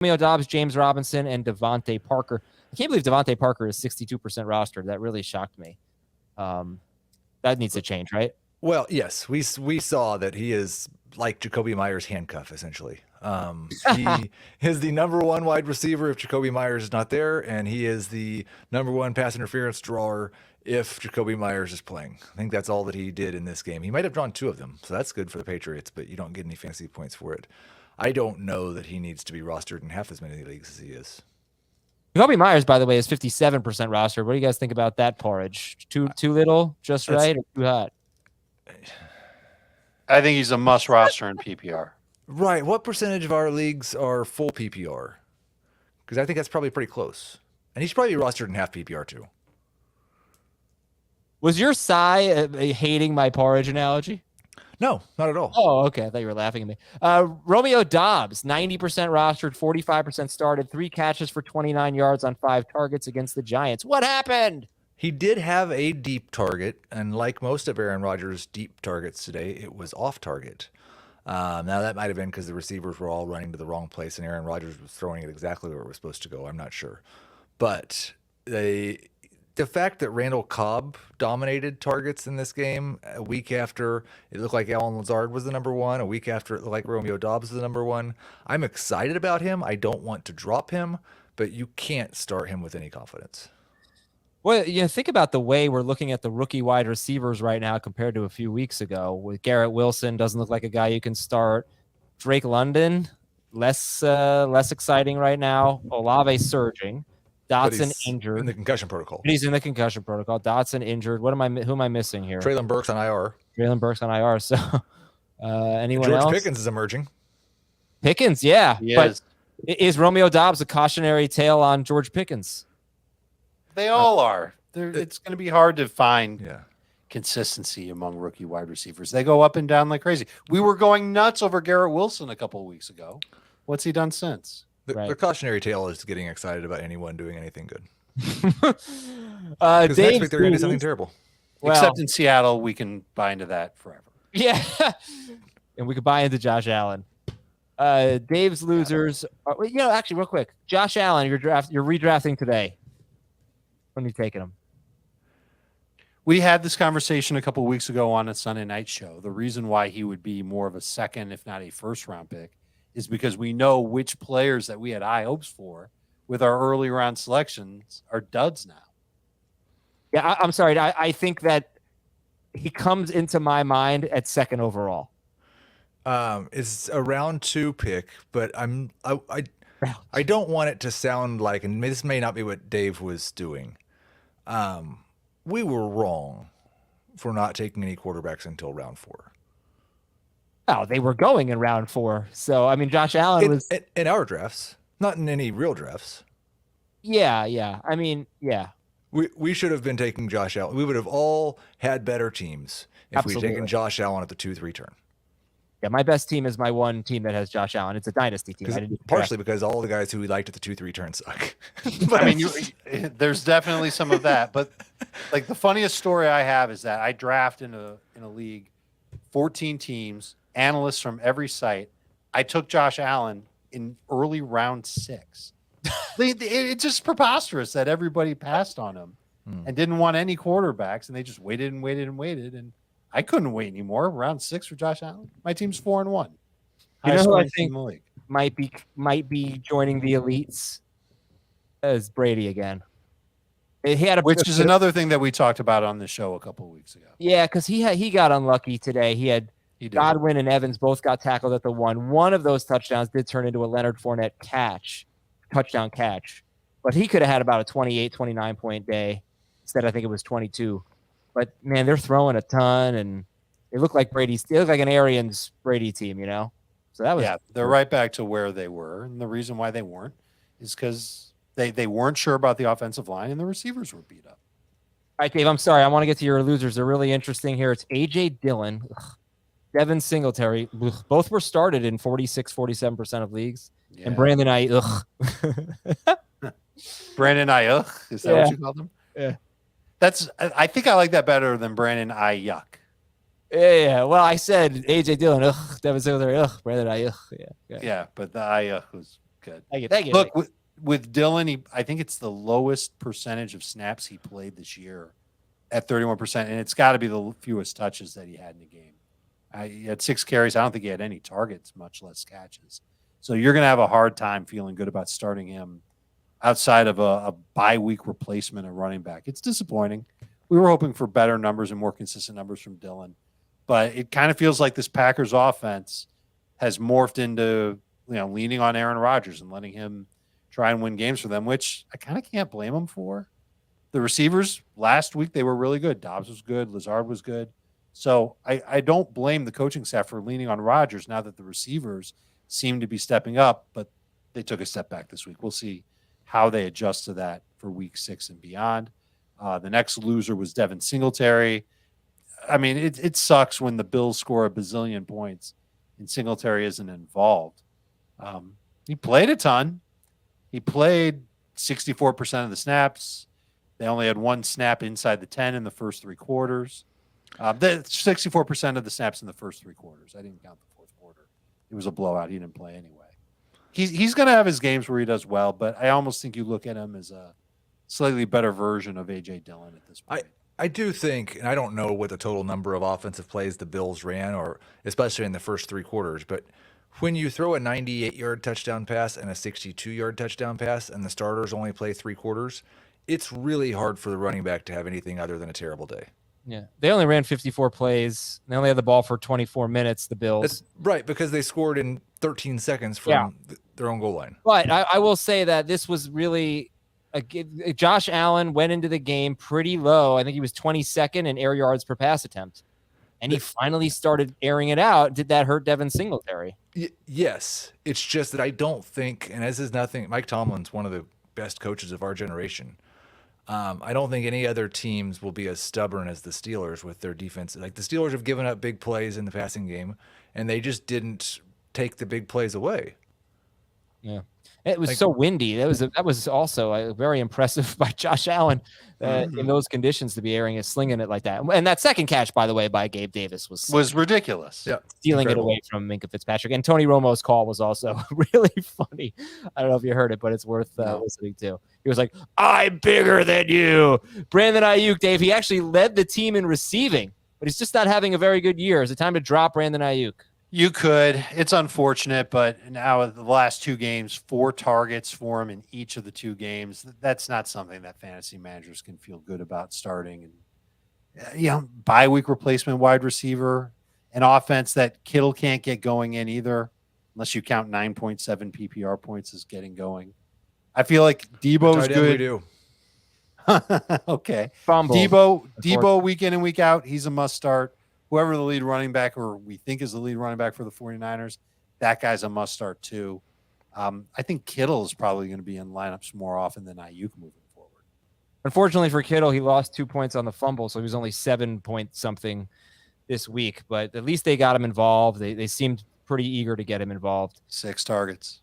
Romeo Doubs, James Robinson, and Devontae Parker. I can't believe Devontae Parker is 62% rostered. That really shocked me. That needs to change, right? Well, yes, we saw that he is like Jacoby Myers' handcuff, essentially. He is the number one wide receiver if Jacoby Myers is not there, and he is the number one pass interference drawer if Jacoby Myers is playing. I think that's all that he did in this game. He might have drawn 2 of them, so that's good for the Patriots, but you don't get any fantasy points for it. I don't know that he needs to be rostered in half as many leagues as he is. Jacoby Myers, by the way, is 57% rostered. What do you guys think about that porridge? Too little, just right, or too hot? I think he's a must roster in PPR. Right. What percentage of our leagues are full PPR? Because I think that's probably pretty close. And he should probably be rostered in half PPR too. Was your sigh hating my porridge analogy? No, not at all. Oh, okay. I thought you were laughing at me. Romeo Doubs, 90% rostered, 45% started, 3 catches for 29 yards on 5 targets against the Giants. What happened? He did have a deep target, and like most of Aaron Rodgers' deep targets today, it was off target. Now, that might have been because the receivers were all running to the wrong place, and Aaron Rodgers was throwing it exactly where it was supposed to go. I'm not sure. But the fact that Randall Cobb dominated targets in this game a week after it looked like Allen Lazard was the number one, a week after it looked like Romeo Doubs was the number one, I'm excited about him. I don't want to drop him, but you can't start him with any confidence. Well, think about the way we're looking at the rookie wide receivers right now compared to a few weeks ago. With Garrett Wilson, doesn't look like a guy you can start. Drake London, less exciting right now. Olave surging. Dotson injured. In the concussion protocol. He's in the concussion protocol. Dotson injured. Who am I missing here? Treylon Burks on IR. So, anyone George else? Pickens is emerging. Pickens, yeah. Yes. But is Romeo Doubs a cautionary tale on George Pickens? They all are. It's going to be hard to find consistency among rookie wide receivers. They go up and down like crazy. We were going nuts over Garrett Wilson a couple of weeks ago. What's he done since? The cautionary tale is getting excited about anyone doing anything good. Next week they're going to do something terrible. Well, except in Seattle, we can buy into that forever. Yeah. And we could buy into Josh Allen. Dave's losers. Actually, real quick. Josh Allen, you're redrafting today. When are you taking him? We had this conversation a couple of weeks ago on a Sunday night show. The reason why he would be more of a second, if not a first-round pick, is because we know which players that we had high hopes for with our early round selections are duds now. Yeah, I'm sorry. I think that he comes into my mind at second overall. It's a round 2 pick, but I don't want it to sound like, and this may not be what Dave was doing. We were wrong for not taking any quarterbacks until round 4. Oh, they were going in round 4. So, I mean, Josh Allen was in our drafts, not in any real drafts. Yeah. I mean, yeah. We should have been taking Josh Allen. We would have all had better teams if we'd taken Josh Allen at the 2-3 turn. Yeah, my best team is my one team that has Josh Allen. It's a dynasty team. Partially because all the guys who we liked at the 2-3 turn suck. I mean, there's definitely some of that. But like the funniest story I have is that I draft in a league, 14 teams, analysts from every site. I took Josh Allen in early round 6. It's just preposterous that everybody passed on him and didn't want any quarterbacks, and they just waited and waited and waited. And I couldn't wait anymore. Round 6 for Josh Allen. My team's 4-1. You know who I think might be joining the elites? Is Brady again. Which is another thing that we talked about on the show a couple of weeks ago. Yeah, because he got unlucky today. He did. Godwin and Evans both got tackled at the 1. One of those touchdowns did turn into a Leonard Fournette touchdown catch. But he could have had about a 28, 29-point day. Instead, I think it was 22. But, man, they're throwing a ton, and they look like an Arians Brady team, So that was they're right back to where they were. And the reason why they weren't is because they weren't sure about the offensive line, and the receivers were beat up. All right, Dave, I'm sorry. I want to get to your losers. They're really interesting here. It's A.J. Dillon, Devin Singletary. Both were started in 46, 47% of leagues. Yeah. And Brandon Ayuk. Brandon Ayuk? Is that what you called him? Yeah. I think I like that better than Brandon Ayuk. Yeah. Well, I said A.J. Dillon, Devin Singletary, Brandon Ayuk. Yeah, but the Ayuk was Good. Thank you. Look, with Dylan, I think it's the lowest percentage of snaps he played this year at 31%, and it's got to be the fewest touches that he had in the game. He had 6 carries. I don't think he had any targets, much less catches. So you're going to have a hard time feeling good about starting him outside of a bye-week replacement at running back. It's disappointing. We were hoping for better numbers and more consistent numbers from Dylan, but it kind of feels like this Packers offense has morphed into leaning on Aaron Rodgers and letting him try and win games for them, which I kind of can't blame him for. The receivers last week, they were really good. Dobbs was good. Lazard was good. So I don't blame the coaching staff for leaning on Rodgers now that the receivers seem to be stepping up, but they took a step back this week. We'll see how they adjust to that for week 6 and beyond. The next loser was Devin Singletary. I mean, it sucks when the Bills score a bazillion points and Singletary isn't involved. He played a ton. He played 64% of the snaps. They only had 1 snap inside the 10 in the first 3 quarters. The 64% of the snaps in the first 3 quarters. I didn't count the 4th quarter. It was a blowout. He didn't play anyway. He's going to have his games where he does well, but I almost think you look at him as a slightly better version of A.J. Dillon at this point. I do think, and I don't know what the total number of offensive plays the Bills ran, or especially in the first 3 quarters, but when you throw a 98-yard touchdown pass and a 62-yard touchdown pass and the starters only play 3 quarters, it's really hard for the running back to have anything other than a terrible day. Yeah. They only ran 54 plays. They only had the ball for 24 minutes, the Bills. That's right, because they scored in 13 seconds from their own goal line. But I will say that this was really Josh Allen went into the game pretty low. I think he was 22nd in air yards per pass attempt. And he finally started airing it out. Did that hurt Devin Singletary? Yes. It's just that I don't think, and this is nothing, Mike Tomlin's one of the best coaches of our generation. I don't think any other teams will be as stubborn as the Steelers with their defense. Like, the Steelers have given up big plays in the passing game, and they just didn't take the big plays away. Yeah. It was so windy. That was also very impressive by Josh Allen in those conditions to be airing it, slinging it like that. And that second catch, by the way, by Gabe Davis was ridiculous. Yeah, stealing it away from Minkah Fitzpatrick. And Tony Romo's call was also really funny. I don't know if you heard it, but it's worth listening to. He was like, "I'm bigger than you." Brandon Ayuk, Dave, he actually led the team in receiving, but he's just not having a very good year. Is it time to drop Brandon Ayuk? You could. It's unfortunate, but now the last 2 games, 4 targets for him in each of the 2 games. That's not something that fantasy managers can feel good about starting. And bye week replacement wide receiver, an offense that Kittle can't get going in either, unless you count 9.7 PPR points as getting going. I feel like Debo's good. We do. Okay. Fumble. Debo week in and week out, he's a must start. Whoever the lead running back or we think is the lead running back for the 49ers, that guy's a must start too. I think Kittle is probably going to be in lineups more often than Ayuk moving forward. Unfortunately for Kittle, he lost 2 points on the fumble, so he was only 7 point something this week. But at least they got him involved. They seemed pretty eager to get him involved. 6 targets.